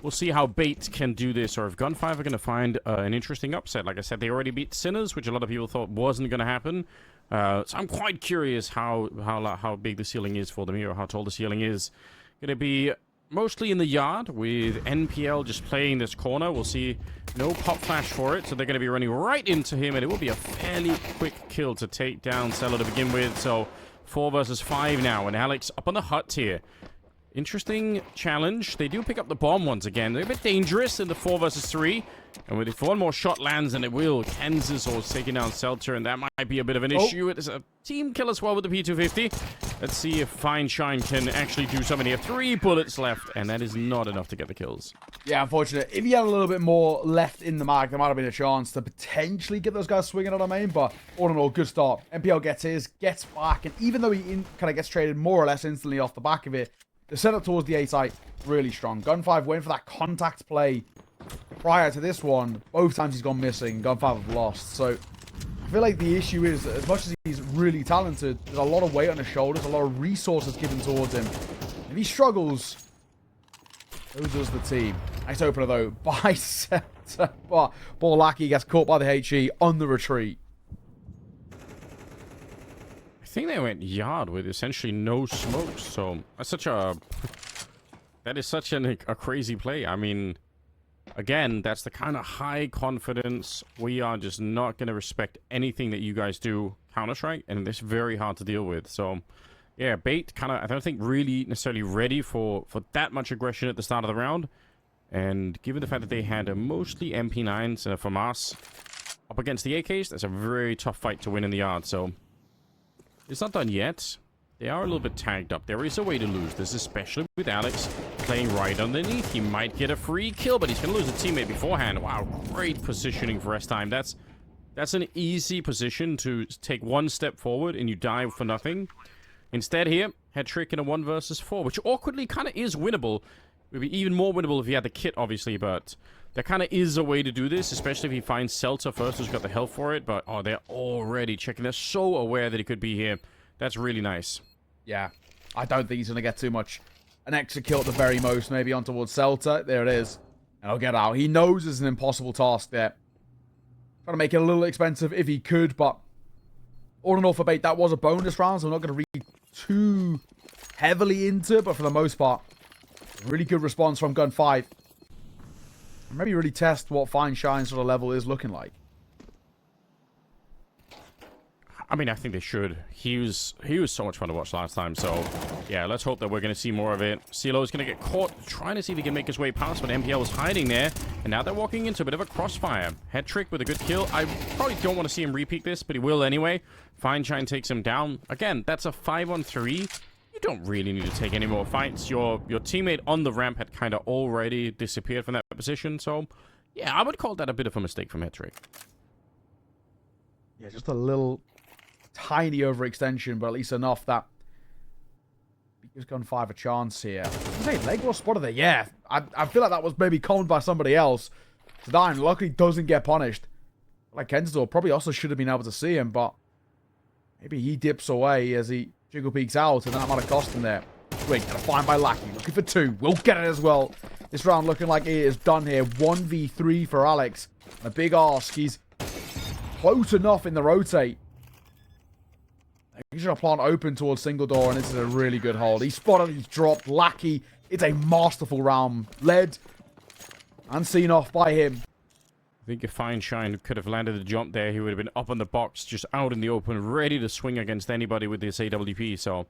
we'll see how Bait can do this, or if GUN5 are going to find an interesting upset. Like I said, they already beat Sinners, which a lot of people thought wasn't going to happen. So I'm quite curious how big the ceiling is for them here, or how tall the ceiling is. Going to be mostly in the yard, with NPL just playing this corner. We'll see no pop flash for it, so they're going to be running right into him, and it will be a fairly quick kill to take down Cello to begin with. So 4 versus 5 now, and Alex up on the hut here. Interesting challenge. They do pick up the bomb once again. They're a bit dangerous in the 4 versus 3. And if one more shot lands, and it will, Kansas or taking down Selter, and that might be a bit of an issue. It is a team kill as well with the P250. Let's see if Fine Shine can actually do something here. 3 bullets left, and that is not enough to get the kills. Yeah, unfortunate. If he had a little bit more left in the mag, there might have been a chance to potentially get those guys swinging on our main, but all in all, good start. NPL gets his, gets back, and even though he kind of gets traded more or less instantly off the back of it, the setup towards the A site, really strong. GUN5 went for that contact play prior to this one. Both times he's gone missing. GUN5 have lost. So I feel like the issue is, as much as he's really talented, there's a lot of weight on his shoulders, a lot of resources given towards him. If he struggles, so does the team. Nice opener though by Celta. But Borlaki gets caught by the HE on the retreat. I think they went yard with essentially no smoke, so that's such a crazy play. I mean, again, that's the kind of high confidence. We are just not going to respect anything that you guys do Counter-Strike, and it's very hard to deal with. So yeah, Bait kind of, I don't think really necessarily ready for that much aggression at the start of the round. And given the fact that they had mostly MP9s and a FAMAS up against the AKs, that's a very tough fight to win in the yard. So it's not done yet. They are a little bit tagged up. There is a way to lose this, especially with Alex playing right underneath. He might get a free kill, but he's going to lose a teammate beforehand. Wow, great positioning for S-Time. That's an easy position to take one step forward and you die for nothing. Instead here, head trick in a 1 versus 4, which awkwardly kind of is winnable. It would be even more winnable if he had the kit, obviously, but there kind of is a way to do this, especially if he finds Seltzer first, who's got the health for it. But, oh, they're already checking. They're so aware that he could be here. That's really nice. Yeah, I don't think he's going to get too much. An extra kill at the very most, maybe on towards Seltzer. There it is. And I'll get out. He knows it's an impossible task there. Trying to make it a little expensive if he could, but all in all for Bait, that was a bonus round, so I'm not going to read too heavily into it, but for the most part, really good response from GUN5. Maybe really test what Fine Shine sort of level is looking like. I mean, I think they should. He was so much fun to watch last time, so yeah, let's hope that we're going to see more of it. CeeLo is going to get caught trying to see if he can make his way past, but NPL was hiding there, and now they're walking into a bit of a crossfire. Head trick with a good kill. I probably don't want to see him repeat this, but he will anyway. Fine Shine takes him down. Again, that's a 5-on-3. You don't really need to take any more fights. Your teammate on the ramp had kind of already disappeared from that position, so yeah, I would call that a bit of a mistake from Head trick. Yeah, just a little tiny overextension, but at least enough that gives GUN5 a chance here. Hey, leg was spotted there. Yeah, I feel like that was maybe conned by somebody else. Zidane luckily doesn't get punished. Like Kenzor probably also should have been able to see him, but maybe he dips away as he jiggle peeks out, and that might have cost him there. Wait, got a find by Lackey. Looking for 2. We'll get it as well. This round looking like it is done here. 1v3 for Alex. And a big ask. He's close enough in the rotate. He's going to plant open towards single door, and this is a really good hold. He's spotted, he's dropped. Lackey, it's a masterful round. Led and seen off by him. I think if Fine Shine could have landed the jump there, he would have been up on the box, just out in the open, ready to swing against anybody with this AWP. So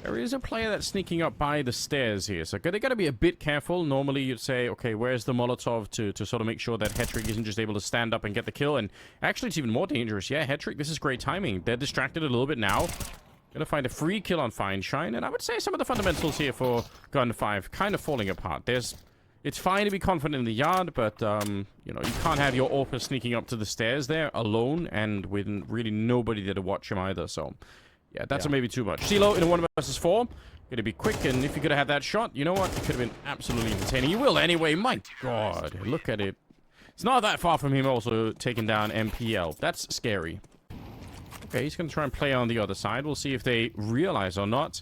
there is a player that's sneaking up by the stairs here. So they got to be a bit careful. Normally you'd say, okay, where's the Molotov to sort of make sure that Hetrick isn't just able to stand up and get the kill. And actually it's even more dangerous. Yeah, Hetrick, this is great timing. They're distracted a little bit now. Gonna find a free kill on Fine Shine. And I would say some of the fundamentals here for GUN5 kind of falling apart. It's fine to be confident in the yard, but, you know, you can't have your AWP sneaking up to the stairs there alone and with really nobody there to watch him either. So, yeah, that's maybe too much. CeeLo in a 1 versus 4. Gonna be quick, and if you could have had that shot, you know what? It could have been absolutely entertaining. You will anyway. My God, look at it. It's not that far from him also taking down MPL. That's scary. Okay, he's gonna try and play on the other side. We'll see if they realize or not.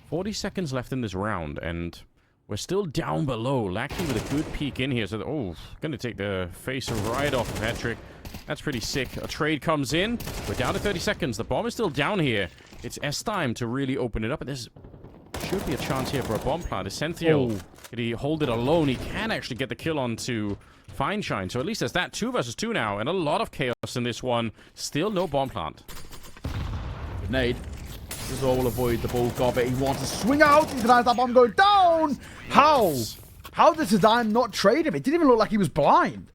40 seconds left in this round, and We're still down below. Lackey with a good peek in here. So, oh, going to take the face right off of Hetrick. That's pretty sick. A trade comes in. We're down to 30 seconds. The bomb is still down here. It's S-Time to really open it up. And there's should be a chance here for a bomb plant. Essential. Could he hold it alone? He can actually get the kill onto Feinshine. So at least there's that. 2 versus 2 now. And a lot of chaos in this one. Still no bomb plant. Grenade. This all will avoid the bulk of it. He wants to swing out. He denies that bomb going down. How? How did Zidane not trade him? It didn't even look like he was blind.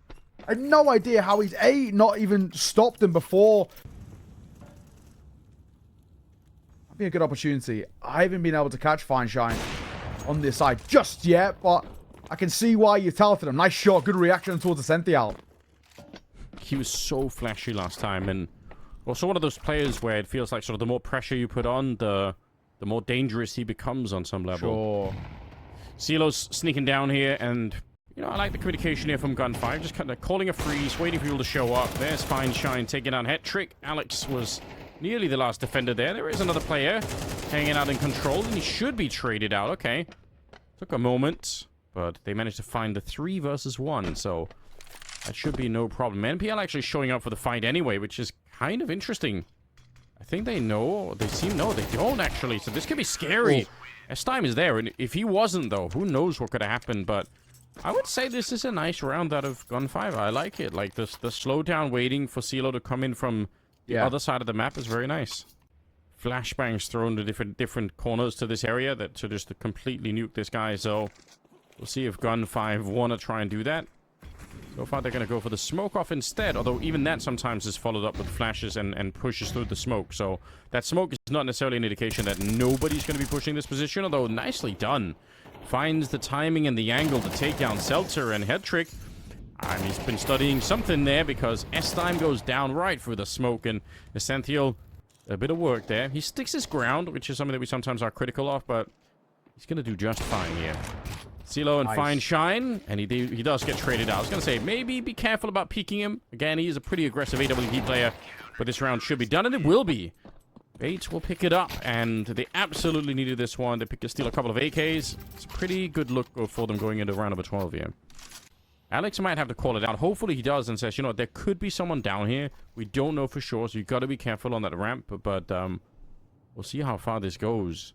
I had no idea how he's not even stopped him before. That'd be a good opportunity. I haven't been able to catch Feinshine on this side just yet, but I can see why you touted him. Nice shot. Good reaction towards the Sentinel. He was so flashy last time, and also one of those players where it feels like sort of the more pressure you put on, the more dangerous he becomes on some level. Sure. CeeLo's sneaking down here, and, you know, I like the communication here from GUN5. Just kind of calling a freeze, waiting for people to show up. There's Feinshine taking down Hetrick. Alex was nearly the last defender there. There is another player hanging out in control, and he should be traded out. Okay. Took a moment, but they managed to find the 3 versus 1, so that should be no problem. NPL actually showing up for the fight anyway, which is kind of interesting. I think they know. They seem no, they don't actually. So this could be scary. S-Time is there, and if he wasn't, though, who knows what could have happened. But I would say this is a nice round out of GUN5. I like it. Like the slowdown waiting for CeeLo to come in from the other side of the map is very nice. Flashbangs thrown to different corners to this area that to just completely nuke this guy. So we'll see if GUN5 want to try and do that. So far, they're going to go for the smoke off instead, although even that sometimes is followed up with flashes and pushes through the smoke. So that smoke is not necessarily an indication that nobody's going to be pushing this position, although nicely done. Finds the timing and the angle to take down Seltzer and Hetrick. And he's been studying something there because S-Time goes down right through the smoke, and Essential, a bit of work there. He sticks his ground, which is something that we sometimes are critical of, but he's going to do just fine here. CeeLo and Feinshine, and he does get traded out. I was going to say, maybe be careful about peeking him. Again, he is a pretty aggressive AWP player, but this round should be done, and it will be. Bates will pick it up, and they absolutely needed this one. They steal a couple of AKs. It's a pretty good look for them going into round number 12 here. Alex might have to call it out. Hopefully he does and says, you know, there could be someone down here. We don't know for sure, so you've got to be careful on that ramp, but we'll see how far this goes.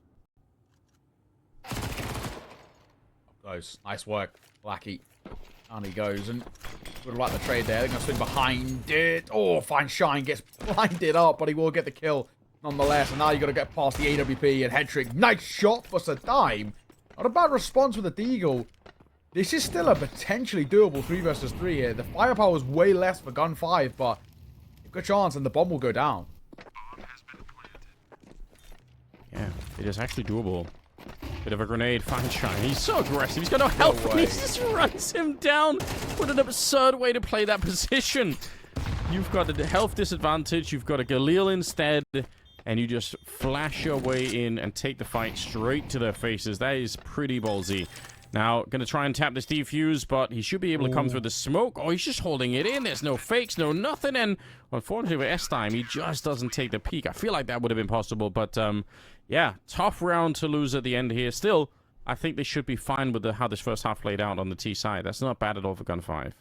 Nice work, Lackey. And he goes, and would have liked the trade there. They're going to swing behind it. Oh, Feinshine gets blinded up, but he will get the kill nonetheless. And now you got to get past the AWP and Hetrick. Nice shot for Zidane. Not a bad response with the Deagle. This is still a potentially doable 3 versus 3 here. The firepower is way less for GUN5, but a good chance, and the bomb will go down. Yeah, it is actually doable. Bit of a grenade, Feinshine. He's so aggressive. He's got no health. No, he just runs him down. What an absurd way to play that position. You've got a health disadvantage. You've got a Galil instead. And you just flash your way in and take the fight straight to their faces. That is pretty ballsy. Now, going to try and tap this defuse, but he should be able to come through the smoke. Oh, he's just holding it in. There's no fakes, no nothing. And unfortunately with S-Time, he just doesn't take the peek. I feel like that would have been possible, but yeah, tough round to lose at the end here. Still, I think they should be fine with how this first half played out on the T side. That's not bad at all for GUN5.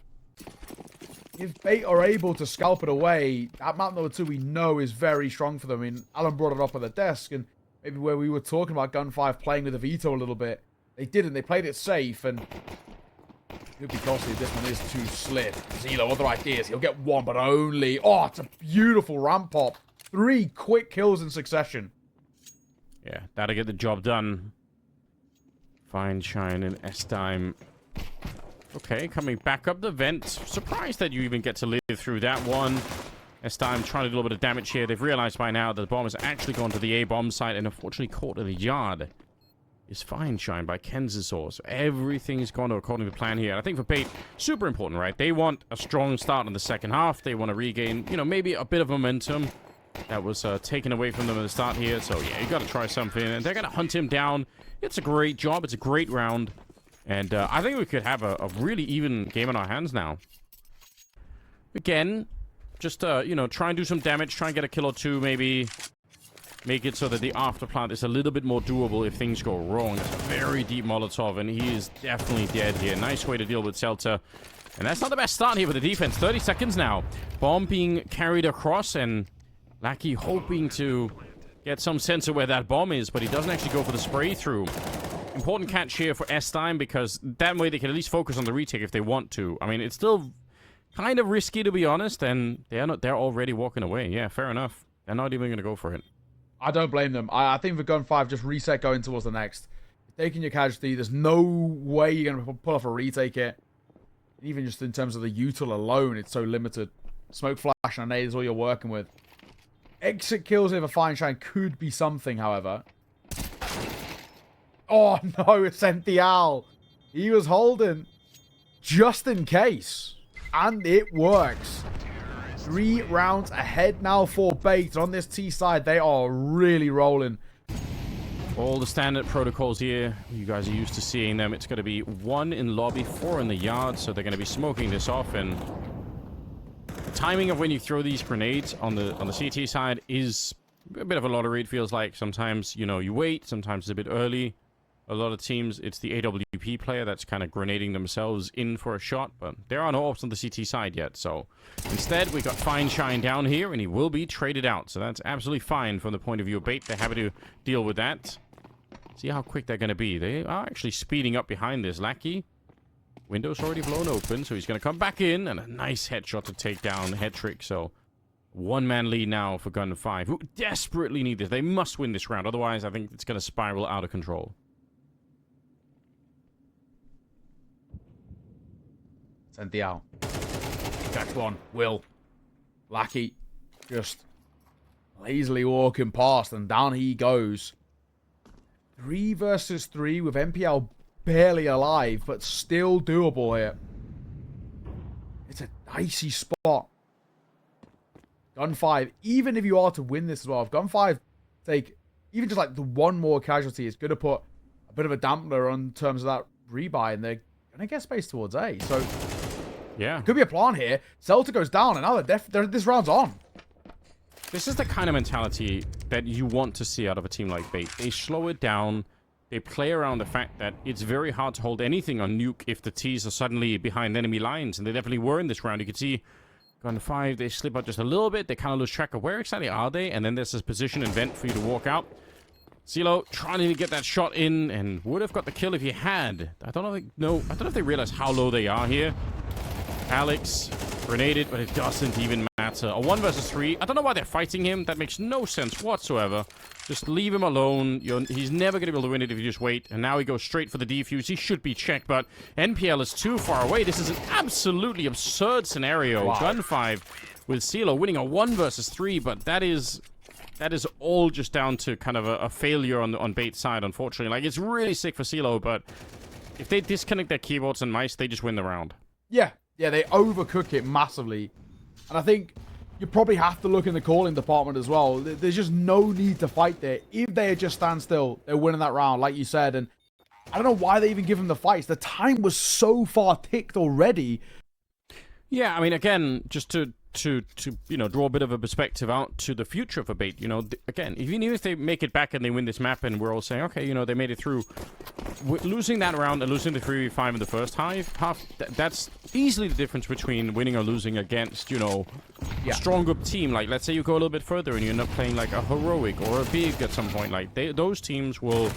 If Bait are able to scalp it away, that map number 2 we know is very strong for them. I mean, Alan brought it up at the desk, and maybe where we were talking about GUN5 playing with the veto a little bit. They didn't. They played it safe, and it could be costly if this one is too slick. CeeLo, other ideas. He'll get one, but only. Oh, it's a beautiful ramp pop. 3 quick kills in succession. Yeah, that'll get the job done. Feinshine and S-Time. Okay, coming back up the vent. Surprised that you even get to live through that one. S-Time trying to do a little bit of damage here. They've realized by now that the bomb has actually gone to the A-bomb site and unfortunately caught in the yard. Is Feinshine by Kenzisor. So everything's gone according to plan here. And I think for Bait, super important, right? They want a strong start in the second half. They want to regain, you know, maybe a bit of momentum that was taken away from them at the start here. So yeah, you got to try something. And they're going to hunt him down. It's a great job. It's a great round. And I think we could have a really even game on our hands now. Again, just, you know, try and do some damage. Try and get a kill or 2, maybe. make it so that the after plant is a little bit more doable if things go wrong. It's a very deep Molotov, and he is definitely dead here. Nice way to deal with Celta. And that's not the best start here with the defense. 30 seconds now. Bomb being carried across, and Lackey hoping to get some sense of where that bomb is, but he doesn't actually go for the spray through. Important catch here for S-Time, because that way they can at least focus on the retake if they want to. I mean, it's still kind of risky, to be honest, and they're already walking away. Yeah, fair enough. They're not even going to go for it. I don't blame them. I think for GUN5, just reset going towards the next. Taking your casualty, there's no way you're going to pull off a retake it. Even just in terms of the util alone, it's so limited. Smoke flash and nade is all you're working with. Exit kills if a fine shine could be something, however. Oh no, it sent the owl. He was holding just in case. And it works. 3 rounds ahead now for Bait. On this T side, they are really rolling. All the standard protocols here, you guys are used to seeing them. It's going to be 1 in lobby, 4 in the yard, so they're going to be smoking this off. And the timing of when you throw these grenades on the CT side is a bit of a lottery, it feels like. Sometimes, you know, you wait, sometimes it's a bit early. A lot of teams, it's the AWP player that's kind of grenading themselves in for a shot, but there are no ops on the CT side yet, so instead we got Fine Shine down here, and he will be traded out, so that's absolutely fine from the point of view of Bait. They're happy to deal with that. See how quick they're going to be. They are actually speeding up behind this. Lackey, window's already blown open, so he's going to come back in, and a nice headshot to take down Hetrick, so one-man lead now for GUN5, who desperately need this. They must win this round, otherwise I think it's going to spiral out of control. Sent the owl. Catch one. Will. Lackey just lazily walking past, and down he goes. 3 versus 3 with MPL barely alive, but still doable here. It's a dicey spot. GUN5, even if you are to win this as well, if GUN5 take even just like the 1 more casualty, it's going to put a bit of a dampener on terms of that rebuy, and they're going to get space towards A. So yeah, could be a plan here. Celta goes down, and now this round's on. This is the kind of mentality that you want to see out of a team like Bait. They slow it down. They play around the fact that it's very hard to hold anything on Nuke if the T's are suddenly behind enemy lines, and they definitely were in this round. You can see GUN5, they slip out just a little bit. They kind of lose track of where exactly are they, and then there's this position and vent for you to walk out. CeeLo trying to get that shot in, and would have got the kill if he had. I don't know if they realize how low they are here. Alex grenaded, but it doesn't even matter. A 1 versus 3. I don't know why they're fighting him. That makes no sense whatsoever. Just leave him alone. He's never going to be able to win it if you just wait. And now he goes straight for the defuse. He should be checked, but NPL is too far away. This is an absolutely absurd scenario. Wow. GUN5 with CeeLo winning a 1 versus 3, but that is all just down to kind of a failure on Bait's side, unfortunately. Like, it's really sick for CeeLo, but if they disconnect their keyboards and mice, they just win the round. Yeah. Yeah, they overcook it massively. And I think you probably have to look in the calling department as well. There's just no need to fight there. If they just stand still, they're winning that round, like you said. And I don't know why they even give them the fights. The time was so far ticked already. Yeah, I mean, again, just to you know, draw a bit of a perspective out to the future of a Bait, you know, again, even if they make it back and they win this map and we're all saying, okay, you know, they made it through, losing that round and losing the 3v5 in the first half, that's easily the difference between winning or losing against, you know, a stronger team. Like, let's say you go a little bit further and you end up playing like a Heroic or a Big at some point. Like, those teams will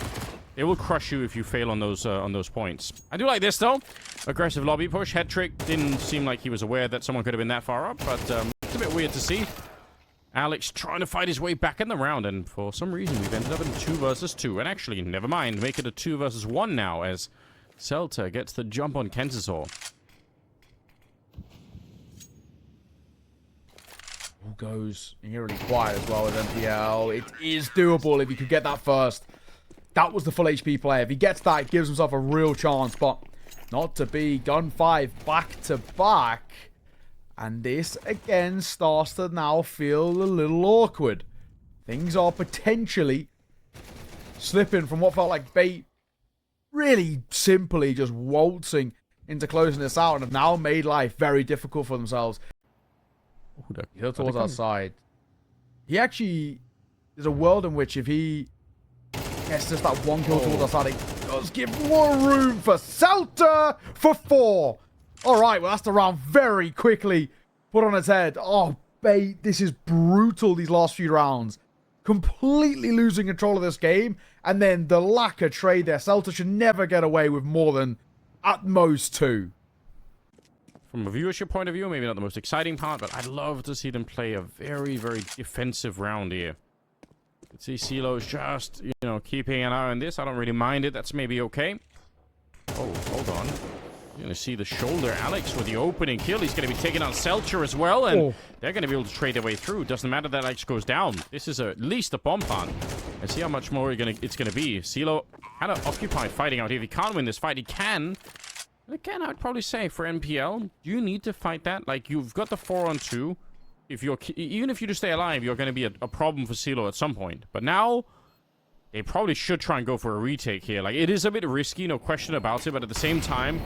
crush you if you fail on those points. I do like this, though. Aggressive lobby push. Hetrick didn't seem like he was aware that someone could have been that far up, but it's a bit weird to see. Alex trying to fight his way back in the round, and for some reason we've ended up in 2 versus 2. And actually, never mind. Make it a 2 versus 1 now, as Celta gets the jump on Kensisor. All goes eerily quiet as well with MPL. It is doable if you could get that first. That was the full HP play. If he gets that, it gives himself a real chance, but not to be. GUN5 back to back. And this, again, starts to now feel a little awkward. Things are potentially slipping from what felt like Bait really simply just waltzing into closing this out and have now made life very difficult for themselves. He's towards our side. He actually there's a world in which if he gets just that one kill towards our side, it does give more room for Celta for 4. All right, well, that's the round very quickly put on its head. Oh, Bait, this is brutal, these last few rounds. Completely losing control of this game, and then the lack of trade there. Celta should never get away with more than at most 2. From a viewership point of view, maybe not the most exciting part, but I'd love to see them play a very, very defensive round here. You can see CeeLo's just, you know, keeping an eye on this. I don't really mind it. That's maybe okay. Oh, hold on. You're going to see the shoulder. Alex with the opening kill. He's going to be taking on Selcher as well, and they're going to be able to trade their way through. Doesn't matter that Alex goes down. This is at least a bomb plant. And see how much more it's going to be. CeeLo kind of occupied fighting out here. If he can't win this fight, he can. Again, I'd probably say for NPL, you need to fight that. Like, you've got the 4-on-2. Even if you just stay alive, you're going to be a problem for CeeLo at some point. But now, they probably should try and go for a retake here. Like, it is a bit risky, no question about it. But at the same time,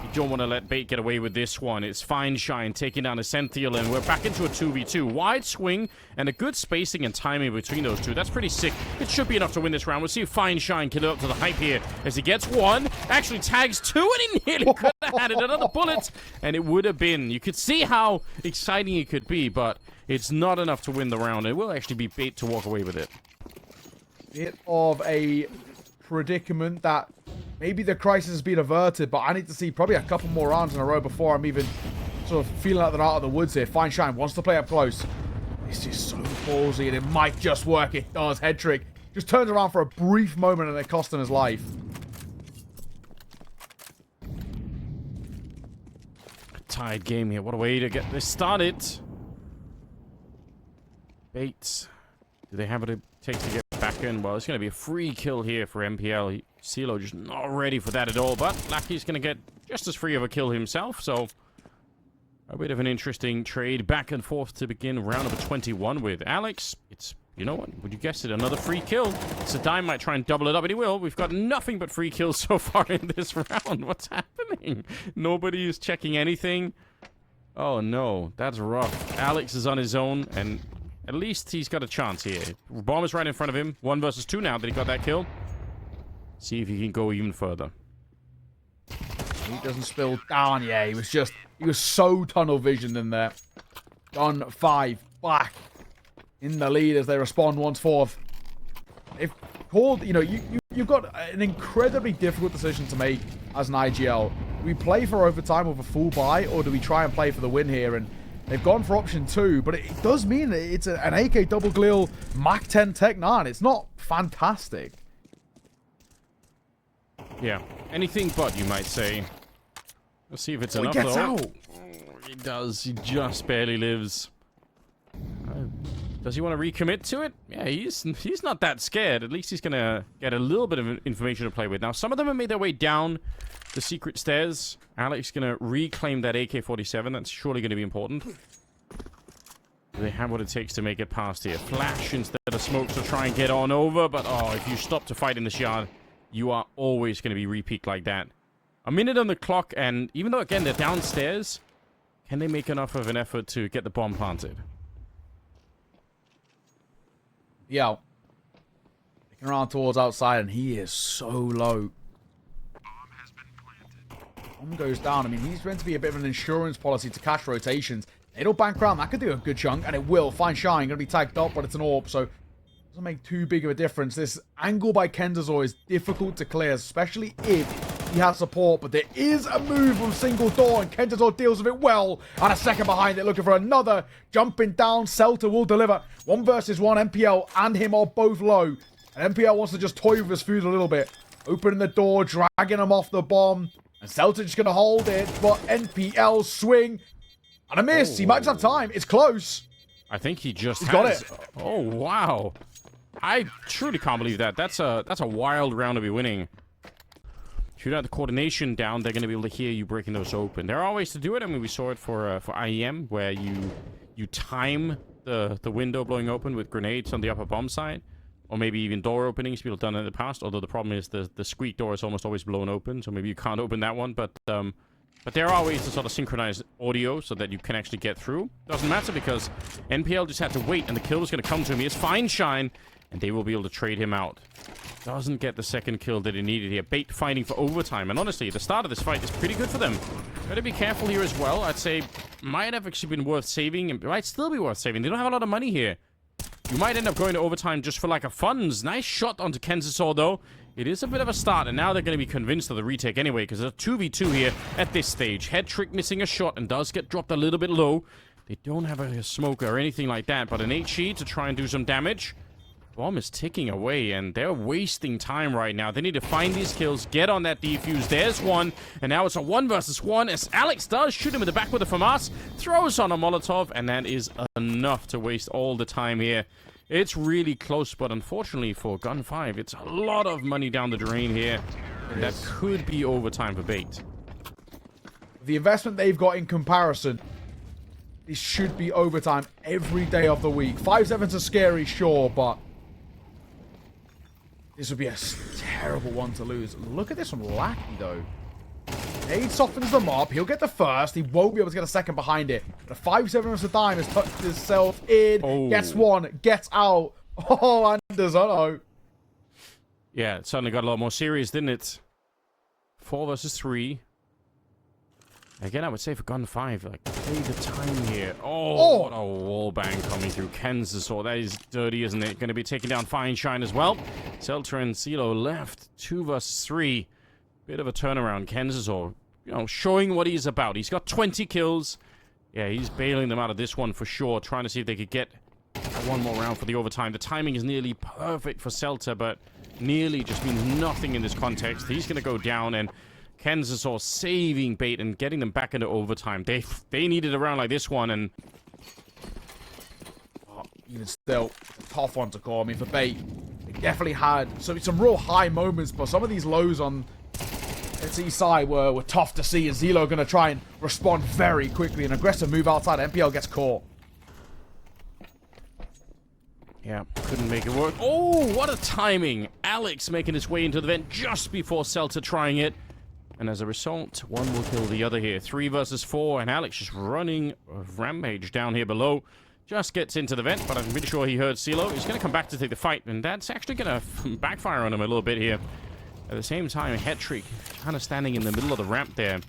you don't want to let Bait get away with this one. It's Fine Shine taking down Essential, and we're back into a 2v2. Wide swing and a good spacing and timing between those two. That's pretty sick. It should be enough to win this round. We'll see if Fine Shine can live up to the hype here as he gets 1. Actually tags 2, and he nearly could have had it. Another bullet, and it would have been. You could see how exciting it could be, but it's not enough to win the round. It will actually be Bait to walk away with it. Bit of a predicament that maybe the crisis has been averted, but I need to see probably a couple more rounds in a row before I'm even sort of feeling like they're out of the woods here. Fine Shine wants to play up close. This is so ballsy, and it might just work. It does. Head trick. Just turns around for a brief moment, and it cost him his life. A tied game here. What a way to get this started. Bates. Do they have what it takes to get back in? Well, it's going to be a free kill here for MPL. CeeLo just not ready for that at all, but Lucky's going to get just as free of a kill himself, so a bit of an interesting trade back and forth to begin round number 21 with Alex. It's, you know what, would you guess it, another free kill. Sadime might try and double it up, and he will. We've got nothing but free kills so far in this round. What's happening? Nobody is checking anything. Oh no, that's rough. Alex is on his own, and at least he's got a chance here. Bomb is right in front of him. 1 versus 2 now that he got that kill. See if he can go even further. He doesn't spill down. Yeah, he was so tunnel visioned in there. GUN5 back in the lead as they respond once forth. If called, you know, you've got an incredibly difficult decision to make as an IGL. Do we play for overtime with a full buy, or do we try and play for the win here? And they've gone for option 2, but it does mean that it's an AK double glil Mach 10 Tech 9. It's not fantastic. Yeah, anything but, you might say. Let's see if it's enough, he gets though. out. Oh, he does. He just barely lives. Does he want to recommit to it? Yeah, he's not that scared. At least he's going to get a little bit of information to play with. Now, some of them have made their way down the secret stairs. Alex is going to reclaim that AK-47. That's surely going to be important. Do they have what it takes to make it past here? Flash instead of smoke to try and get on over. But, oh, if you stop to fight in this yard, you are always going to be re-peaked like that. A minute on the clock, and even though, again, they're downstairs, can they make enough of an effort to get the bomb planted? Yo. Looking around towards outside, and he is so low. Bomb goes down. I mean, he's meant to be a bit of an insurance policy to cash rotations. It'll bank around. That could do a good chunk, and it will. Fine Shine. Going to be tagged up, but it's an AWP, so doesn't make too big of a difference. This angle by Kendazor is difficult to clear, especially if he has support, but there is a move from Single Door, and Kendazor deals with it well. And a second behind it, looking for another. Jumping down, Celta will deliver. 1 versus 1, MPL and him are both low. And MPL wants to just toy with his food a little bit. Opening the door, dragging him off the bomb. And Celta just going to hold it, but NPL swing. And a miss. He might just have time. It's close. I think he just got it. Oh, wow. I truly can't believe that. That's a wild round to be winning. If you have the coordination down, they're going to be able to hear you breaking those open. There are ways to do it. I mean, we saw it for IEM, where you time the window blowing open with grenades on the upper bomb side, or maybe even door openings. People have done it in the past. Although the problem is the squeak door is almost always blown open, so maybe you can't open that one. But there are ways to sort of synchronize audio so that you can actually get through. Doesn't matter because NPL just had to wait, and the kill was going to come to him. He has Fine Shine. and they will be able to trade him out. Doesn't get the second kill that he needed here. Bait fighting for overtime, and honestly, the start of this fight is pretty good for them. Gotta be careful here as well. I'd say might have actually been worth saving, and might still be worth saving. They don't have a lot of money here. You might end up going to overtime just for like a funds. Nice shot onto Kenzasaw, though. It is a bit of a start, and now they're going to be convinced of the retake anyway, because there's a 2v2 here at this stage. Head Trick missing a shot and does get dropped a little bit low. They don't have a smoker or anything like that, but an HE to try and do some damage. Bomb is ticking away, and they're wasting time right now. They need to find these kills, get on that defuse. There's one, and now it's a 1 versus 1, as Alex does shoot him in the back with a FAMAS, throws on a Molotov, and that is enough to waste all the time here. It's really close, but unfortunately for GUN5, it's a lot of money down the drain here. And that could be overtime for Bait. The investment they've got in comparison, this should be overtime every day of the week. 5-7's a scary, sure, but this would be a terrible one to lose. Look at this from Lackey, though. Nade softens them up. He'll get the first. He won't be able to get a second behind it. But a 5-7 as a dime has tucked himself in. Oh. Gets one. Gets out. Oh, Anders, oh. Yeah, it suddenly got a lot more serious, didn't it? 4 versus 3. Again, I would say for GUN5, like, play the time here. Oh, what a wall bang coming through Kenzasaw. That is dirty, isn't it? Going to be taking down Fine Shine as well. Selter and CeeLo left. 2 versus 3. Bit of a turnaround. Kenzasaw, you know, showing what he's about. He's got 20 kills. Yeah, he's bailing them out of this one for sure. Trying to see if they could get one more round for the overtime. The timing is nearly perfect for Selter, but nearly just means nothing in this context. He's going to go down, and Kenzasaw saving Bait and getting them back into overtime. They needed a round like this one, and even still, a tough one to call. I mean, for Bait, they definitely had some real high moments, but some of these lows on its side were tough to see, and ZeLo going to try and respond very quickly. An aggressive move outside. MPL gets caught. Yeah, couldn't make it work. Oh, what a timing. Alex making his way into the vent just before Selter trying it. And as a result, one will kill the other here. 3 versus 4, and Alex just running a rampage down here below. Just gets into the vent, but I'm pretty sure he heard CeeLo. He's going to come back to take the fight, and that's actually going to backfire on him a little bit here. At the same time, Hetrick kind of standing in the middle of the ramp there.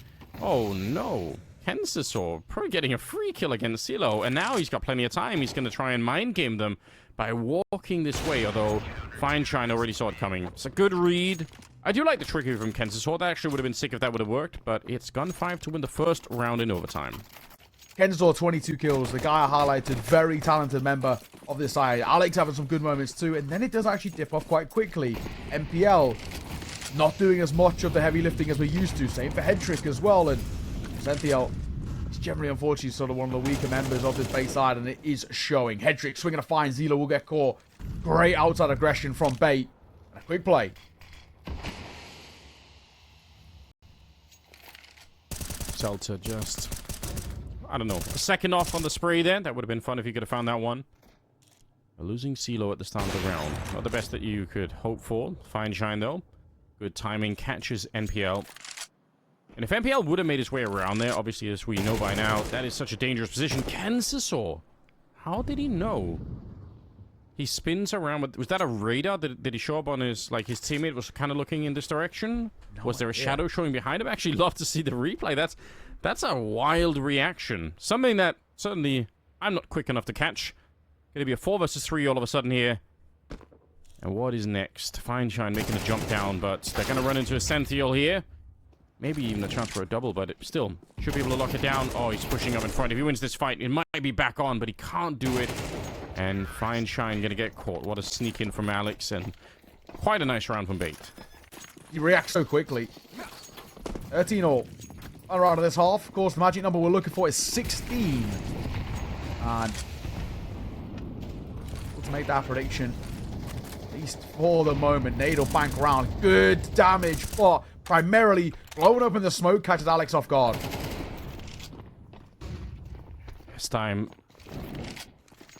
Oh, no. Kenzasaw probably getting a free kill against CeeLo, and now he's got plenty of time. He's going to try and mind game them by walking this way, although Fine Shine already saw it coming. It's a good read. I do like the trickery from Kenzasaw. That actually would have been sick if that would have worked, but it's GUN5 to win the first round in overtime. Kenzasaw, 22 kills. The guy I highlighted, very talented member of this side. Alex having some good moments too, and then it does actually dip off quite quickly. MPL not doing as much of the heavy lifting as we're used to. Same for Headtrick as well, and Zenthiel is generally, unfortunately, sort of one of the weaker members of this base side, and it is showing. Headtrick swinging a fine. ZeLo will get caught. Great outside aggression from Bait. And a quick play. Selter just, I don't know, a second off on the spray there. That would have been fun if you could have found that one. Losing CeeLo at the start of the round. Not the best that you could hope for. Fine Shine, though. Good timing. Catches NPL. And if NPL would have made his way around there, obviously, as we know by now, that is such a dangerous position. Kenzasaw. How did he know? He spins around with... Was that a radar? Did he show up on his... Like, his teammate was kind of looking in this direction? No, was there a shadow showing behind him? I actually love to see the replay. That's a wild reaction. Something that, certainly, I'm not quick enough to catch. Gonna be a 4 versus 3 all of a sudden here. And what is next? Fine Shine making a jump down, but they're gonna run into a Senthiel here. Maybe even a chance for a double, but it still should be able to lock it down. Oh, he's pushing up in front. If he wins this fight, it might be back on, but he can't do it. And Fine Shine gonna get caught. What a sneak in from Alex, and quite a nice round from Bait. He reacts so quickly. 13 all. One round of this half. Of course, the magic number we're looking for is 16. And let's make that prediction. At least for the moment. Nade bank round. Good damage, but primarily blowing open the smoke catches Alex off guard. This time,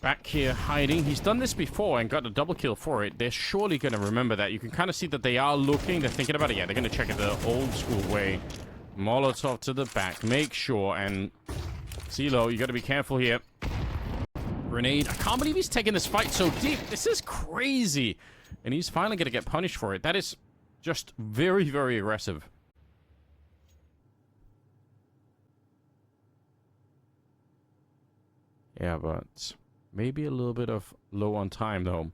back here hiding. He's done this before and got a double kill for it. They're surely going to remember that. You can kind of see that they are looking. They're thinking about it. Yeah, they're going to check it the old school way. Molotov to the back. Make sure. And CeeLo, you got to be careful here. Grenade. I can't believe he's taking this fight so deep. This is crazy. And he's finally going to get punished for it. That is just very, very aggressive. Yeah, but maybe a little bit of low on time, though.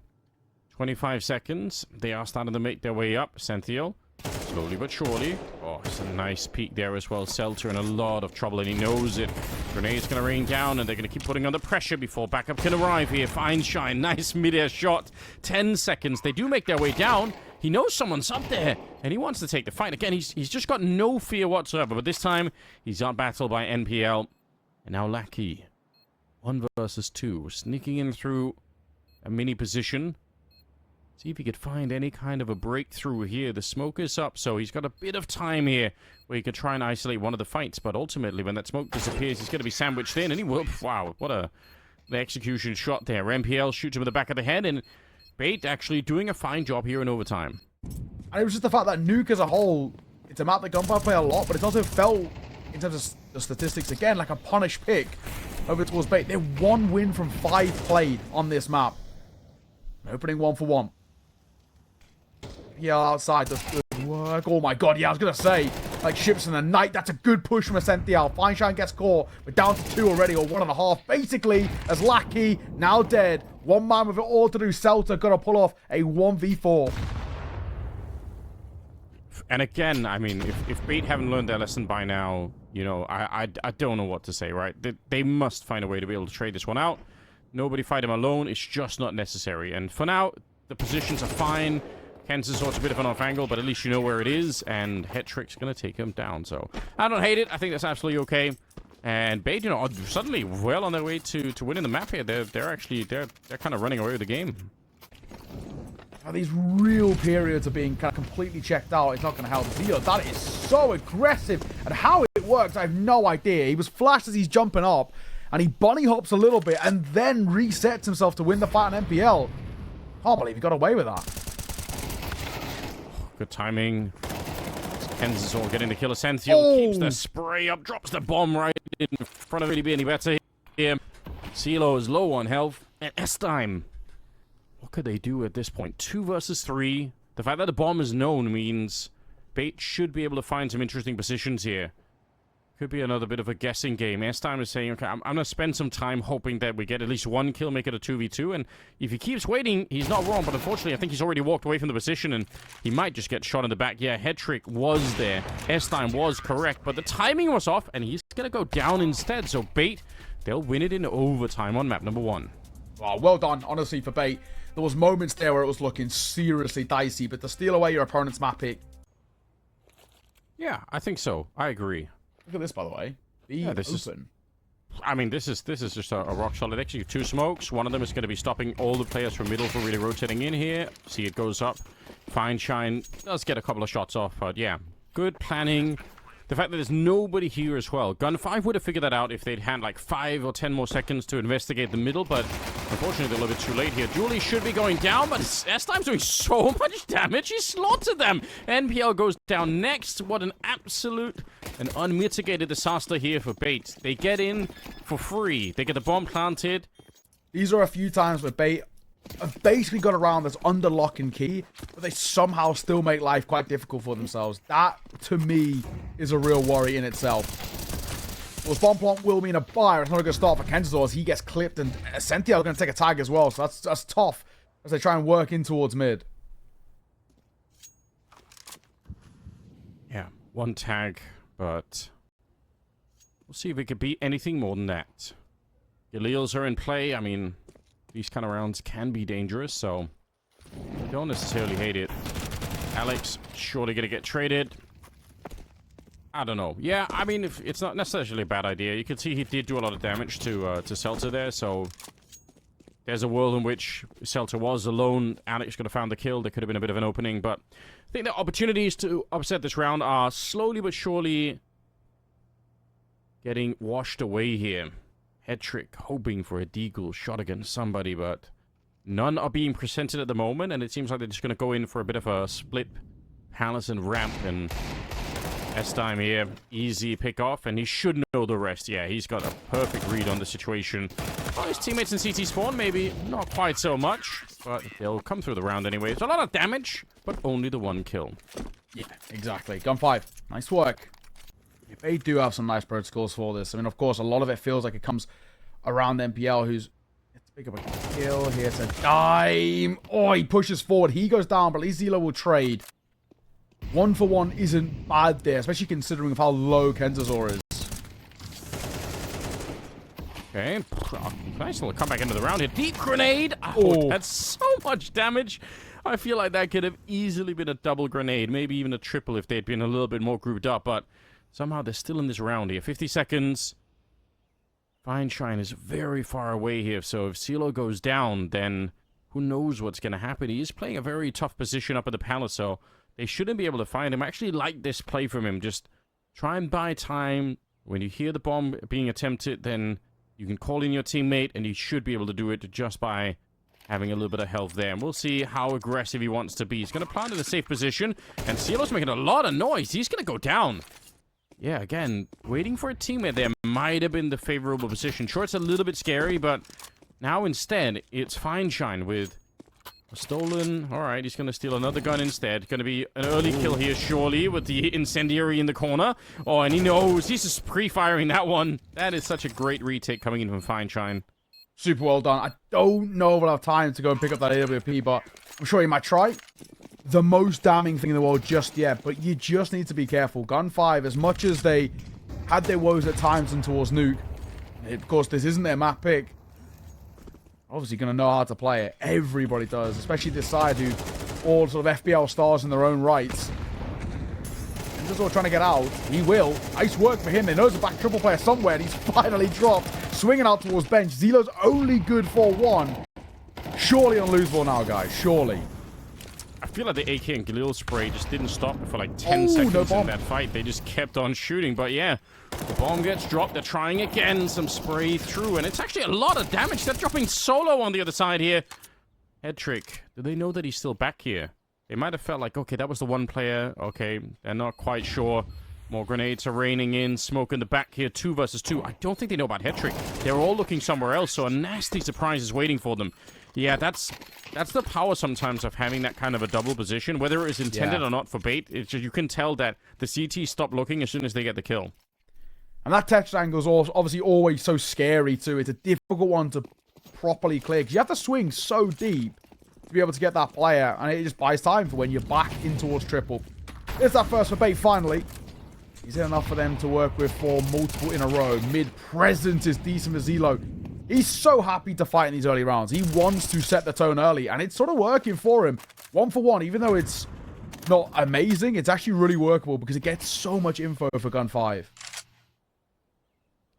25 seconds. They are starting to make their way up. Senthiel, slowly but surely. Oh, it's a nice peek there as well. Seltzer in a lot of trouble, and he knows it. Grenade's going to rain down, and they're going to keep putting under pressure before backup can arrive here. Feinstein, nice mid-air shot. 10 seconds. They do make their way down. He knows someone's up there, and he wants to take the fight. Again, he's just got no fear whatsoever, but this time, he's outbattled by NPL. And now Lackey. 1 versus 2. Sneaking in through a mini position. See if he could find any kind of a breakthrough here. The smoke is up, so he's got a bit of time here where he could try and isolate one of the fights. But ultimately, when that smoke disappears, he's going to be sandwiched in, and he will. Wow, what the execution shot there. MPL shoots him in the back of the head, and Bait actually doing a fine job here in overtime. And it was just the fact that Nuke as a whole, it's a map that GUN5 play a lot, but it's also felt, in terms of the statistics, again, like a punish pick over towards Bait. They're 1 win from 5 played on this map. Opening 1 for 1. Yeah, outside does good work. Oh my god, yeah, I was going to say, like ships in the night, that's a good push from Ascential. Feinstein gets caught. We're down to 2 already, or 1.5. Basically, as Lackey, now dead. 1 man with it all to do. Seltzer got to pull off a 1v4. And again, I mean, if Bait haven't learned their lesson by now, you know, I don't know what to say, right? They must find a way to be able to trade this one out. Nobody fight him alone. It's just not necessary. And for now, the positions are fine. Kansas is a bit of an off angle, but at least you know where it is. And Hetrick's going to take him down. So I don't hate it. I think that's absolutely okay. And Bait, you know, are suddenly well on their way to winning the map here. They're actually kind of running away with the game. These real periods of being kind of completely checked out, it's not going to help Zio. That is so aggressive. And how it works, I have no idea. He was flashed as he's jumping up, and he bunny hops a little bit, and then resets himself to win the fight on MPL. Can't believe he got away with that. Good timing. Kansas all getting the kill. Ascential keeps the spray up, drops the bomb right in front of really be any better here. CeeLo is low on health. And S-Time. What could they do at this point? 2 versus 3. The fact that the bomb is known means Bait should be able to find some interesting positions here. Could be another bit of a guessing game. S-Time is saying, okay, I'm going to spend some time hoping that we get at least 1 kill, make it a 2v2. And if he keeps waiting, he's not wrong. But unfortunately, I think he's already walked away from the position, and he might just get shot in the back. Yeah, Hetrick was there. S-Time was correct, but the timing was off, and he's going to go down instead. So Bait, they'll win it in overtime on map number 1. Oh, well done, honestly, for Bait. There was moments there where it was looking seriously dicey, but to steal away your opponent's map pick. Yeah, I think so. I agree. Look at this, by the way. This is just a rock solid execute. 2 smokes. One of them is going to be stopping all the players from middle from really rotating in here. See, it goes up. Feinstein does get a couple of shots off, but yeah, good planning. The fact that there's nobody here as well. GUN5 would have figured that out if they'd had like 5 or 10 more seconds to investigate the middle, but unfortunately they're a little bit too late here. Julie should be going down, but S-Time's doing so much damage. He slaughtered them. NPL goes down next. What an absolute and unmitigated disaster here for Bait. They get in for free. They get the bomb planted. These are a few times where Bait have basically got around this under lock and key, but they somehow still make life quite difficult for themselves. That, to me, is a real worry in itself. Well, bomb plant will mean a buy. It's not a good start for Kenzor as he gets clipped, and Ascential going to take a tag as well, so that's tough as they try and work in towards mid. Yeah, 1 tag, but we'll see if we could beat anything more than that. Galils are in play. I mean, these kind of rounds can be dangerous, so don't necessarily hate it. Alex, surely going to get traded. I don't know. Yeah, I mean, if it's not necessarily a bad idea. You can see he did do a lot of damage to Seltzer there, so there's a world in which Seltzer was alone. Alex could have found the kill. There could have been a bit of an opening, but I think the opportunities to upset this round are slowly but surely getting washed away here. Hetrick hoping for a deagle shot against somebody, but none are being presented at the moment, and it seems like they're just going to go in for a bit of a split palace and ramp, and S-Time here, easy pick off, and he should know the rest. Yeah, he's got a perfect read on the situation. Well, his teammates in CT spawn, maybe not quite so much, but they'll come through the round anyway. It's a lot of damage, but only the one kill. Yeah, exactly. GUN5, nice work. They do have some nice protocols for this. I mean, of course, a lot of it feels like it comes around MPL, who's... It's big of a kill here to dime. Oh, he pushes forward. He goes down, but at least Zelo will trade. 1-for-1 isn't bad there, especially considering of how low Kentazor is. Okay, nice little comeback into the round here. Deep grenade! Oh, that's so much damage. I feel like that could have easily been a double grenade, maybe even a triple if they'd been a little bit more grouped up, but somehow they're still in this round here. 50 seconds. Fine Shine is very far away here, so if CeeLo goes down, then who knows what's going to happen. He is playing a very tough position up at the palace, so they shouldn't be able to find him. I actually like this play from him. Just try and buy time. When you hear the bomb being attempted, then you can call in your teammate, and he should be able to do it just by having a little bit of health there. And we'll see how aggressive he wants to be. He's going to plant in a safe position, and CeeLo's making a lot of noise. He's going to go down. Yeah, again, waiting for a teammate there might have been the favorable position. Sure, it's a little bit scary, but now instead, it's Fine Shine with a stolen. All right, he's going to steal another gun instead. Going to be an early kill here, surely, with the incendiary in the corner. Oh, and he knows. He's just pre-firing that one. That is such a great retake coming in from Fine Shine. Super well done. I don't know if I'll have time to go and pick up that AWP, but I'm sure he might try. The most damning thing in the world just yet, but you just need to be careful. GUN5, as much as they had their woes at times and towards Nuke, of course, this isn't their map pick. Obviously going to know how to play it. Everybody does, especially this side who all sort of FPL stars in their own rights. And just all trying to get out. He will. Nice work for him. They know there's a back triple player somewhere, and he's finally dropped. Swinging out towards bench. Zelo's only good for one. Surely unlosable now, guys. Surely. I feel like the AK and Galil spray just didn't stop for like 10 seconds in that fight. They just kept on shooting. But yeah, the bomb gets dropped. They're trying again. Some spray through. And it's actually a lot of damage. They're dropping solo on the other side here. Head trick. Do they know that he's still back here? They might have felt like, okay, that was the one player. Okay, they're not quite sure. More grenades are raining in. Smoke in the back here. 2 versus 2. I don't think they know about head trick. They're all looking somewhere else. So a nasty surprise is waiting for them. Yeah, that's the power sometimes of having that kind of a double position. Whether it is intended or not for bait, it's just, you can tell that the CT stop looking as soon as they get the kill. And that text angle is obviously always so scary too. It's a difficult one to properly clear because you have to swing so deep to be able to get that player, and it just buys time for when you're back in towards triple. It's that first for bait finally. Is it enough for them to work with for multiple in a row? Mid-presence is decent for Zelo. He's so happy to fight in these early rounds. He wants to set the tone early, and it's sort of working for him. 1-for-1, even though it's not amazing, it's actually really workable because it gets so much info for GUN5.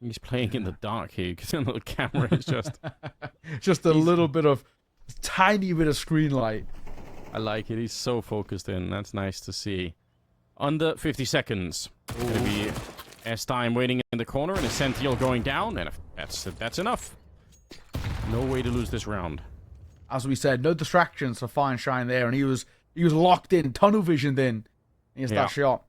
He's playing in the dark here because the little camera is just... just a little bit of... tiny bit of screen light. I like it. He's so focused in. That's nice to see. Under 50 seconds. Going to be S-Time waiting in the corner and a Sentinel going down, and that's enough. No way to lose this round. As we said, no distractions for Fine Shine there, and he was locked in, tunnel visioned in. Here's that shot.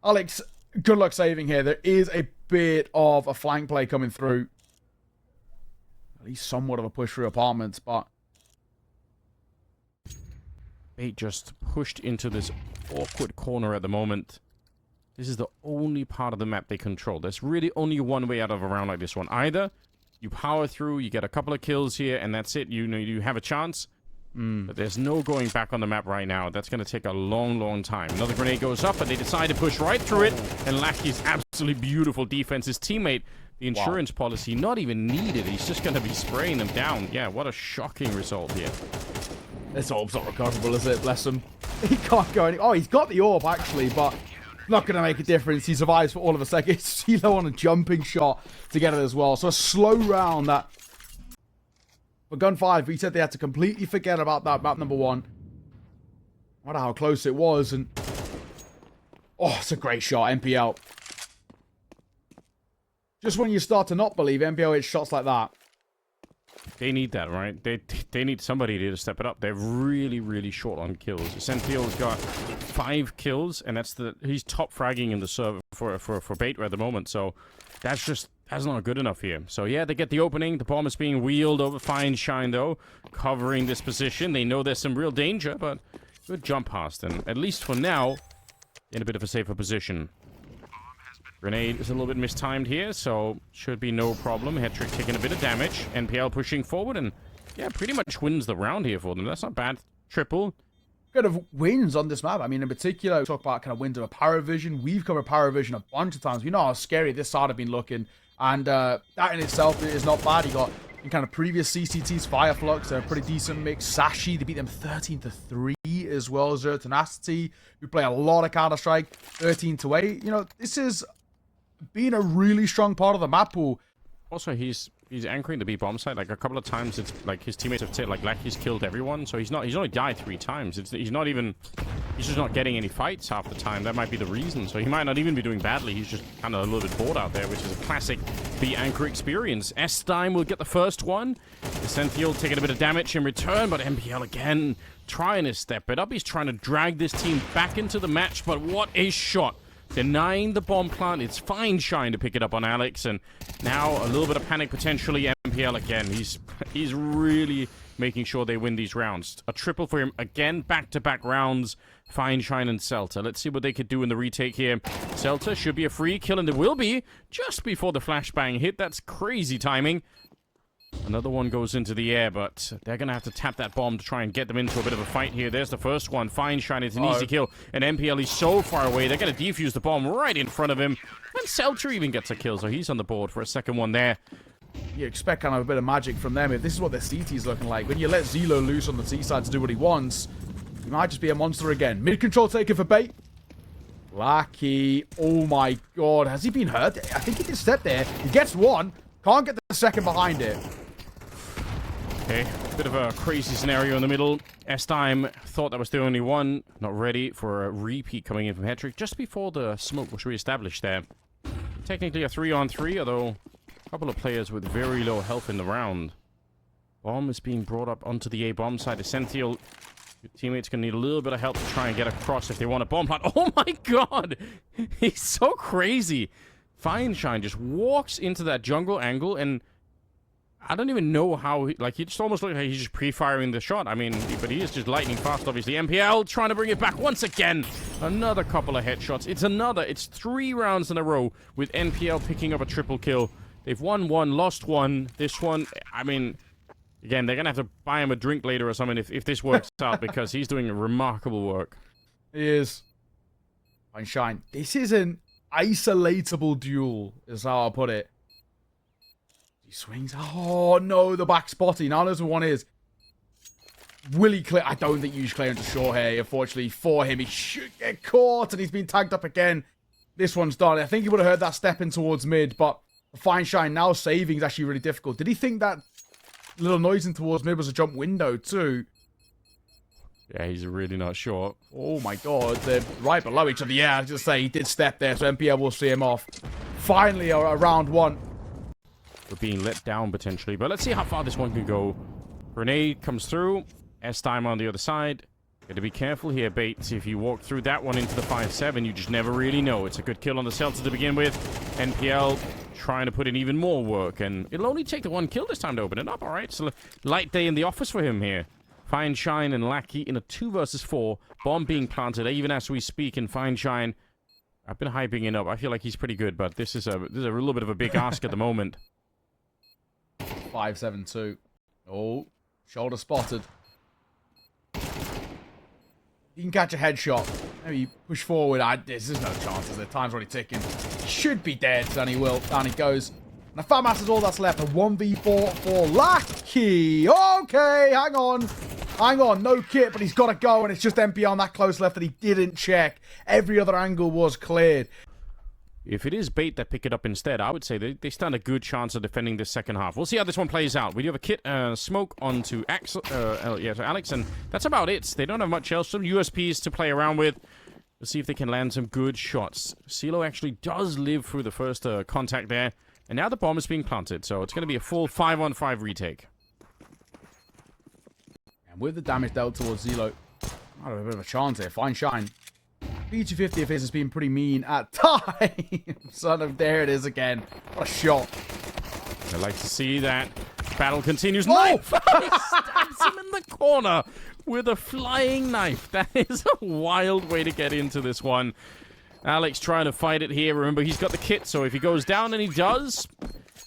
Alex, good luck saving here. There is a bit of a flank play coming through. At least somewhat of a push through apartments, but Bait just pushed into this awkward corner at the moment. This is the only part of the map they control. There's really only one way out of a round like this one. Either you power through, you get a couple of kills here, and that's it. You know, you have a chance. But there's no going back on the map right now. That's going to take a long, long time. Another grenade goes up, but they decide to push right through it. And Lackey's absolutely beautiful defense. His teammate, the insurance policy, not even needed. He's just going to be spraying them down. Yeah, what a shocking result here. This orb's not recoverable, is it? Bless him. He can't go any... Oh, he's got the orb, actually, but not going to make a difference. He survives for all of a second. It's CeeLo on a jumping shot to get it as well. So a slow round that... For GUN5, we said they had to completely forget about that map number 1. I wonder how close it was, and... Oh, it's a great shot, MPL. Just when you start to not believe, MPL hits shots like that. They need that, right? They they need somebody to step it up. They're really, really short on kills. Sentiel's got 5 kills, and he's top fragging in the server for Beta at the moment. So that's not good enough here. So yeah, they get the opening. The bomb is being wheeled over. Fine Shine though, covering this position. They know there's some real danger, but good jump past, and at least for now, in a bit of a safer position. Grenade is a little bit mistimed here, so should be no problem. Hetrick taking a bit of damage. NPL pushing forward, and yeah, pretty much wins the round here for them. That's not bad. Triple. Kind of wins on this map. I mean, in particular, we talk about kind of wins of a Paravision. We've covered Paravision a bunch of times. We know how scary this side have been looking, and that in itself is not bad. You got in kind of previous CCTs, Fireflux, they're a pretty decent mix. Sashi, they beat them 13-3 as well. Zero Tenacity, we play a lot of Counter-Strike, 13-8. You know, this is being a really strong part of the map pool. Also, he's anchoring the B bomb site. Like a couple of times, it's like his teammates have like he's killed everyone. So he's only died 3 times. He's just not getting any fights half the time. That might be the reason. So he might not even be doing badly. He's just kind of a little bit bored out there, which is a classic B anchor experience. S-Time will get the first one. Sentiel taking a bit of damage in return, but MPL again trying to step it up. He's trying to drag this team back into the match, but what a shot. Denying the bomb plant. It's Fine Shine to pick it up on Alex, and now a little bit of panic potentially. MPL again. He's really making sure they win these rounds. A triple for him again, back-to-back rounds. Fine Shine and Celta. Let's see what they could do in the retake here. Celta should be a free kill, and it will be just before the flashbang hit. That's crazy timing. Another one goes into the air, but they're going to have to tap that bomb to try and get them into a bit of a fight here. There's the first one. Fine Shine, it's an easy kill. And MPL is so far away. They're going to defuse the bomb right in front of him. And Celta even gets a kill, so he's on the board for a second one there. You expect kind of a bit of magic from them. If this is what their CT is looking like, when you let Zelo loose on the T side to do what he wants, he might just be a monster again. Mid-control taken for bait. Lucky. Oh my god. Has he been hurt? I think he did step there. He gets one. Can't get the second behind it. Okay, bit of a crazy scenario in the middle. S-Time thought that was the only one. Not ready for a repeat coming in from Hetrick just before the smoke was reestablished there. Technically a 3-on-3, although a couple of players with very low health in the round. Bomb is being brought up onto the A-bomb side. Essential. Your teammates going to need a little bit of help to try and get across if they want a bomb plant. Oh my god! He's so crazy. Fine Shine just walks into that jungle angle, and I don't even know how he just almost looks like he's just pre-firing the shot. I mean, but he is just lightning fast, obviously. MPL trying to bring it back once again. Another couple of headshots. It's 3 rounds in a row with NPL picking up a triple kill. They've won 1, lost 1. This one, I mean, again, they're going to have to buy him a drink later or something if this works out, because he's doing remarkable work. He is. Fine Shine. This is an isolatable duel, is how I'll put it. He swings. Oh, no, the back spotty. Now knows what one is. Will he clear? I don't think you should clear into short here. Unfortunately for him, he should get caught, and he's been tagged up again. This one's done. I think he would have heard that step in towards mid, but Fine Shine now saving is actually really difficult. Did he think that little noise in towards mid was a jump window too? Yeah, he's really not sure. Oh my god, they're right below each other. Yeah, I was just say he did step there, so MPL will see him off. Finally, a round 1. We're being let down potentially, but let's see how far this one can go. Grenade comes through. S-Time on the other side. Got to be careful here, Bates. If you walk through that one into the 5-7, you just never really know. It's a good kill on the Celta to begin with. NPL trying to put in even more work, and it'll only take the 1 kill this time to open it up. All right, so light day in the office for him here. Fine Shine and Lackey in a 2 versus 4. Bomb being planted even as we speak, and Fine Shine. I've been hyping it up. I feel like he's pretty good, but this is a little bit of a big ask at the moment. 5-7-2. Oh, shoulder spotted. You can catch a headshot. Maybe push forward. There's no chances. The time's already ticking. Should be dead. Then he will. Down he goes. And the Fat Mass is all that's left. A 1v4 for Lackey. Okay, hang on. Hang on. No kit, but he's got to go. And it's just MP on that close left that he didn't check. Every other angle was cleared. If it is Bait that pick it up instead, I would say they stand a good chance of defending this second half. We'll see how this one plays out. We do have a kit smoke onto to Alex, and that's about it. They don't have much else. Some USPs to play around with. Let's see if they can land some good shots. CeeLo actually does live through the first contact there, and now the bomb is being planted, so it's going to be a full 5-on-5 retake. And with the damage dealt towards Zelo, I have a bit of a chance here. Fine shine. P250 of his has been pretty mean at times. Son of, there it is again. What a shot. I like to see that. Battle continues. Oh! Knife! He stabs him in the corner with a flying knife. That is a wild way to get into this one. Alex trying to fight it here. Remember, he's got the kit, so if he goes down, and he does,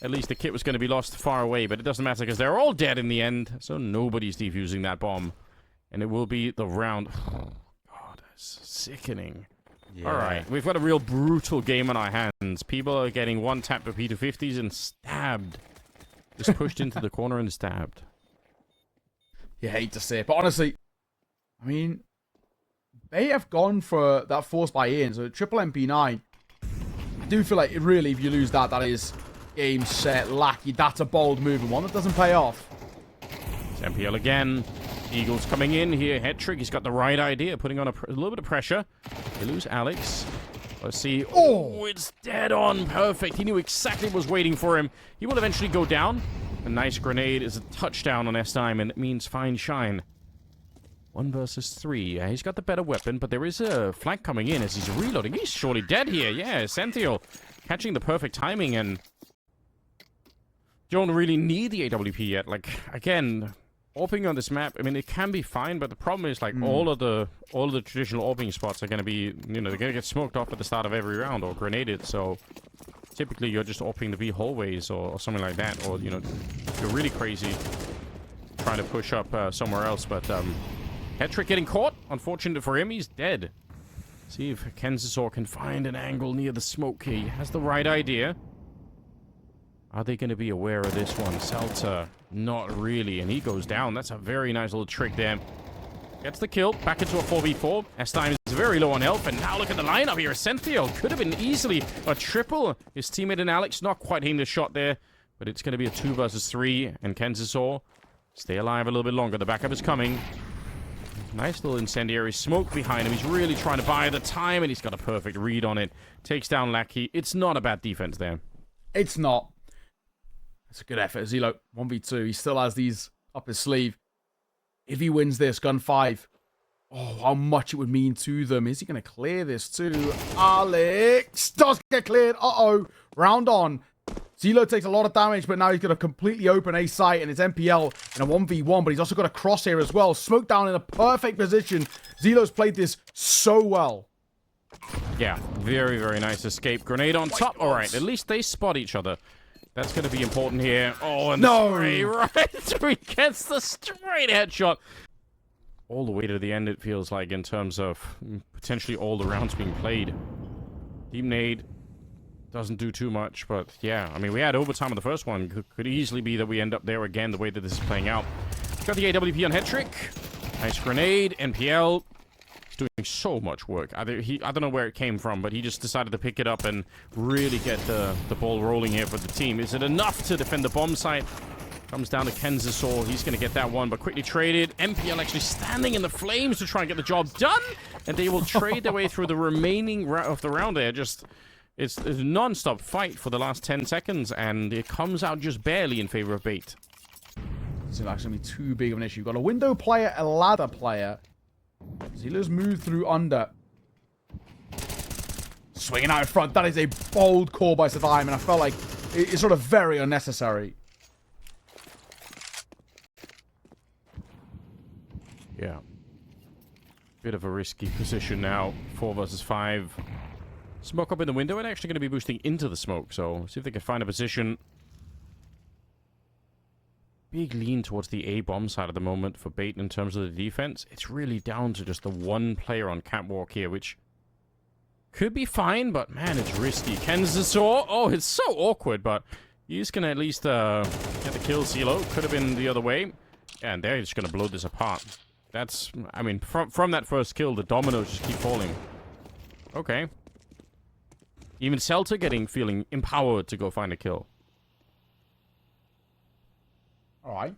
at least the kit was going to be lost far away, but it doesn't matter because they're all dead in the end, so nobody's defusing that bomb. And it will be the round. Oh, God, that's sickening. Yeah. All right, we've got a real brutal game on our hands. People are getting one tap for P250s and stabbed. Just pushed into the corner and stabbed. You hate to say it, but honestly, I mean, they have gone for that force buy-in, so triple MP9. I do feel like, really, if you lose that, that is game, set, lackey. That's a bold move, and one that doesn't pay off. It's MPL again. Eagles coming in here. Head trick. He's got the right idea, putting on a little bit of pressure. They lose Alex. Let's see. Oh, it's dead on. Perfect. He knew exactly what was waiting for him. He will eventually go down. A nice grenade is a touchdown on S-Time, and it means fine shine. 1 versus 3. He's got the better weapon, but there is a flank coming in as he's reloading. He's surely dead here. Yeah, Sentiel catching the perfect timing, and don't really need the AWP yet. Like, again, AWPing on this map, I mean, it can be fine, but the problem is, like, all of the traditional AWPing spots are going to be, you know, they're going to get smoked off at the start of every round or grenaded, so typically you're just AWPing the B hallways or something like that, or, you know, you're really crazy trying to push up somewhere else, but Hetrick getting caught. Unfortunate for him, he's dead. See if Kenzisor can find an angle near the smoke here. He has the right idea. Are they going to be aware of this one? Seltzer, not really, and he goes down. That's a very nice little trick there. Gets the kill, back into a 4v4. S-Time is very low on health, and now look at the lineup here. Senthiel could have been easily a triple. His teammate and Alex not quite hitting the shot there, but it's going to be a 2 versus 3, and Kenzisor stay alive a little bit longer. The backup is coming. Nice little incendiary smoke behind him. He's really trying to buy the time, and he's got a perfect read on it. Takes down Lackey. It's not a bad defense there. It's not. It's a good effort. Zelo, 1v2. He still has these up his sleeve. If he wins this, GUN5, oh, how much it would mean to them. Is he going to clear this too? Alex does get cleared. Uh-oh. Round on. Zelo takes a lot of damage, but now he's going to completely open a site, and it's MPL in a 1v1, but he's also got a crosshair as well. Smoke down in a perfect position. Zelo's played this so well. Yeah, very, very nice escape. Grenade on top. All right, at least they spot each other. That's going to be important here. Oh, and the spray right through. He gets the straight headshot. All the way to the end, it feels like, in terms of potentially all the rounds being played. Deep nade doesn't do too much, but yeah. I mean, we had overtime on the first one. Could easily be that we end up there again, the way that this is playing out. Got the AWP on Hetrick. Nice grenade. NPL. Doing so much work. I don't know where it came from, but he just decided to pick it up and really get the ball rolling here for the team. Is it enough to defend the bomb site? Comes down to Kenzisor. He's going to get that one, but quickly traded. MPL actually standing in the flames to try and get the job done, and they will trade their way through the remaining of the round there. Just it's a non-stop fight for the last 10 seconds, and it comes out just barely in favor of Bait. This is actually going to be too big of an issue. You've got a window player, a ladder player. Zelo's moved through under. Swinging out in front. That is a bold call by S-Time, and I felt like it's sort of very unnecessary. Yeah. Bit of a risky position now. 4 versus 5. Smoke up in the window, and actually going to be boosting into the smoke, so see if they can find a position. Big lean towards the A-bomb side at the moment for Bait in terms of the defense. It's really down to just the one player on catwalk here, which could be fine, but man, it's risky. Kenzisor, oh, it's so awkward, but he's going to at least get the kill. Zelo could have been the other way, and they're just going to blow this apart. That's, I mean, from that first kill, the dominoes just keep falling. Okay. Even Seltzer feeling empowered to go find a kill. All right.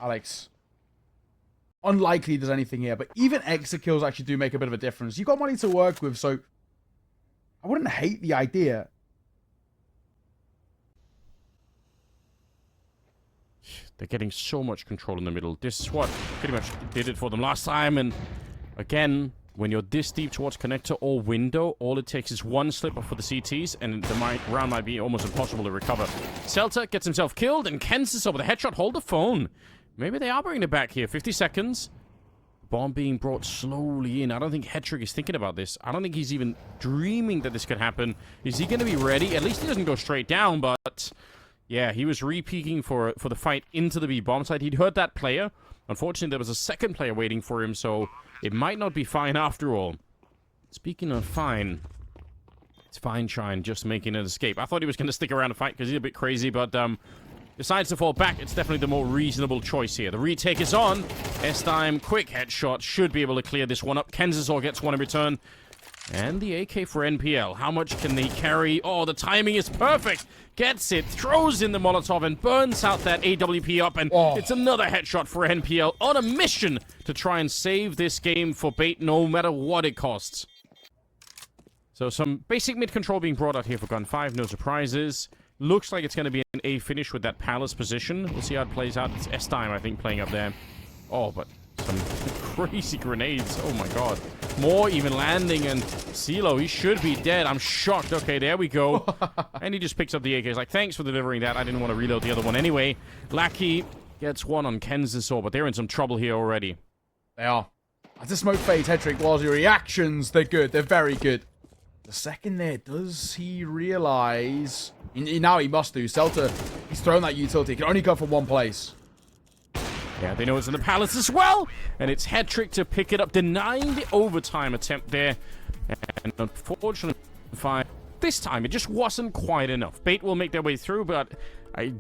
Alex. Unlikely there's anything here, but even exit kills actually do make a bit of a difference. You've got money to work with, so I wouldn't hate the idea. They're getting so much control in the middle. This is what pretty much did it for them last time. And again, when you're this deep towards connector or window, all it takes is one slip up for the CTs, and the round might be almost impossible to recover. Celta gets himself killed, and Kansas over the headshot. Hold the phone. Maybe they are bringing it back here. 50 seconds. Bomb being brought slowly in. I don't think Hetrick is thinking about this. I don't think he's even dreaming that this could happen. Is he going to be ready? At least he doesn't go straight down, but yeah, he was re-peeking for the fight into the B bomb site. He'd heard that player. Unfortunately, there was a second player waiting for him, so it might not be fine after all. Speaking of fine, it's Fine Shine just making an escape. I thought he was going to stick around and fight because he's a bit crazy, but decides to fall back. It's definitely the more reasonable choice here. The retake is on. S-Time, quick headshot, should be able to clear this one up. Kenzisor gets one in return. And the AK for NPL. How much can they carry? Oh, the timing is perfect. Gets it, throws in the Molotov, and burns out that AWP up. And it's another headshot for NPL on a mission to try and save this game for Bait no matter what it costs. So some basic mid-control being brought out here for GUN5. No surprises. Looks like it's going to be an A finish with that Palace position. We'll see how it plays out. It's S-Time, I think, playing up there. Oh, but some crazy grenades. Oh, my God. More even landing, and CeeLo, he should be dead. I'm shocked. Okay, there we go. And he just picks up the AK. He's like, thanks for delivering that. I didn't want to reload the other one anyway. Lackey gets one on Kenzisor, but they're in some trouble here already. They are. As the smoke fades, Hetrick, while your reactions, they're good. They're very good. The second there, does he realize... Now he must do. Celta, he's thrown that utility. He can only go for one place. Yeah, they know it's in the Palace as well. And it's Hetrick to pick it up, denying the overtime attempt there. And unfortunately, this time, it just wasn't quite enough. Bait will make their way through, but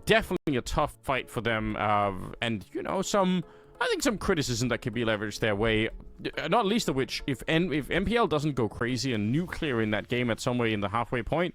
definitely a tough fight for them. And, you know, I think some criticism that could be leveraged their way. Not least of which, if MPL doesn't go crazy and nuclear in that game at some way in the halfway point,